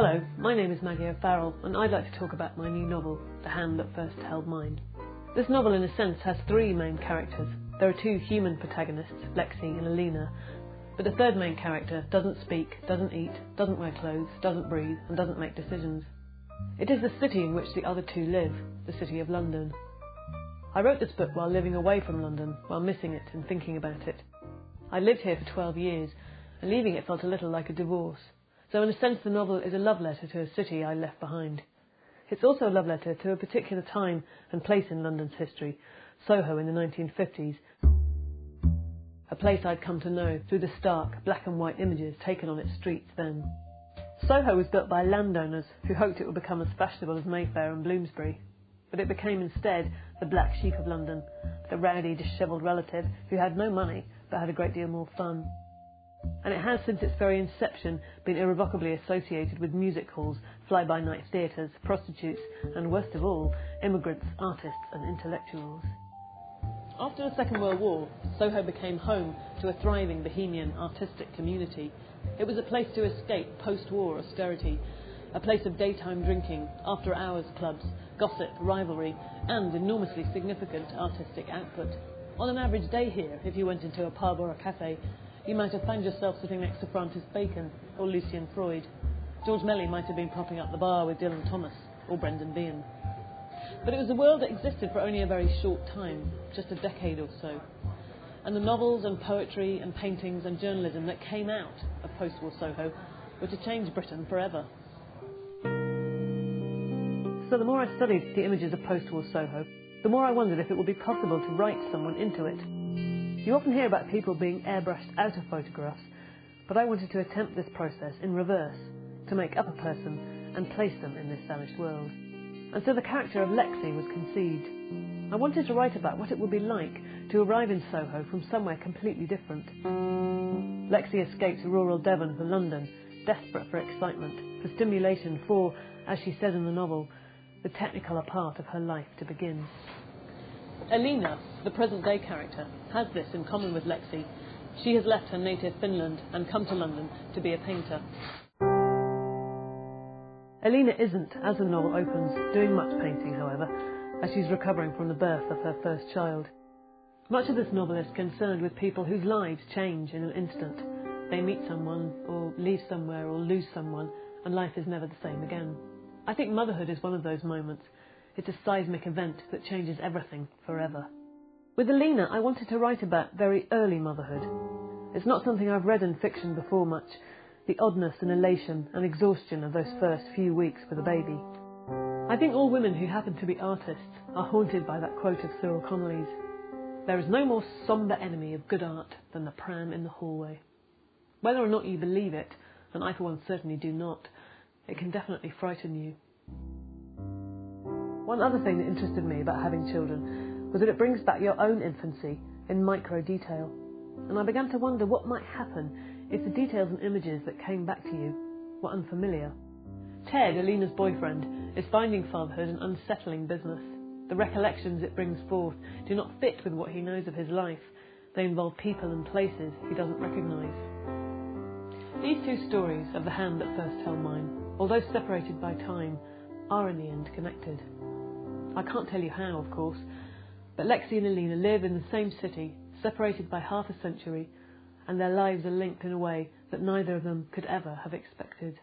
Hello, my name is Maggie O'Farrell and I'd like to talk about my new novel, The Hand That First Held Mine. This novel in a sense has three main characters. There are two human protagonists, Lexi and Alina, but the third main character doesn't speak, doesn't eat, doesn't wear clothes, doesn't breathe and doesn't make decisions. It is the city in which the other two live, the city of London. I wrote this book while living away from London, while missing it and thinking about it. I lived here for 12 years and leaving it felt a little like a divorce. So in a sense the novel is a love letter to a city I left behind. It's also a love letter to a particular time and place in London's history, Soho in the 1950s, a place I'd come to know through the stark black and white images taken on its streets then. Soho was built by landowners who hoped it would become as fashionable as Mayfair and Bloomsbury, but it became instead the black sheep of London, the rowdy, dishevelled relative who had no money but had a great deal more fun. And it has since its very inception been irrevocably associated with music halls, fly-by-night theatres, prostitutes and, worst of all, immigrants, artists and intellectuals. After the Second World War, Soho became home to a thriving bohemian artistic community. It was a place to escape post-war austerity, a place of daytime drinking, after-hours clubs, gossip, rivalry and enormously significant artistic output. On an average day here, if you went into a pub or a cafe, you might have found yourself sitting next to Francis Bacon or Lucian Freud. George Melly might have been propping up the bar with Dylan Thomas or Brendan Behan. But it was a world that existed for only a very short time, just a decade or so. And the novels and poetry and paintings and journalism that came out of post-war Soho were to change Britain forever. So the more I studied the images of post-war Soho, the more I wondered if it would be possible to write someone into it. You often hear about people being airbrushed out of photographs, but I wanted to attempt this process in reverse, to make up a person and place them in this vanished world. And so the character of Lexi was conceived. I wanted to write about what it would be like to arrive in Soho from somewhere completely different. Lexi escapes rural Devon for London, desperate for excitement, for stimulation, for, as she says in the novel, the technicolor part of her life to begin. Elina, the present-day character, has this in common with Lexi. She has left her native Finland and come to London to be a painter. Elina isn't, as the novel opens, doing much painting, however, as she's recovering from the birth of her first child. Much of this novel is concerned with people whose lives change in an instant. They meet someone, or leave somewhere, or lose someone, and life is never the same again. I think motherhood is one of those moments. It's a seismic event that changes everything forever. With Alina, I wanted to write about very early motherhood. It's not something I've read in fiction before much, the oddness and elation and exhaustion of those first few weeks with a baby. I think all women who happen to be artists are haunted by that quote of Cyril Connolly's: "There is no more sombre enemy of good art than the pram in the hallway." Whether or not you believe it, and I for one certainly do not, it can definitely frighten you. One other thing that interested me about having children was that it brings back your own infancy in micro detail, and I began to wonder what might happen if the details and images that came back to you were unfamiliar. Ted, Alina's boyfriend, is finding fatherhood an unsettling business. The recollections it brings forth do not fit with what he knows of his life. They involve people and places he doesn't recognise. These two stories of the hand that first held mine, although separated by time, are in the end connected. I can't tell you how, of course, but Lexi and Alina live in the same city, separated by half a century, and their lives are linked in a way that neither of them could ever have expected.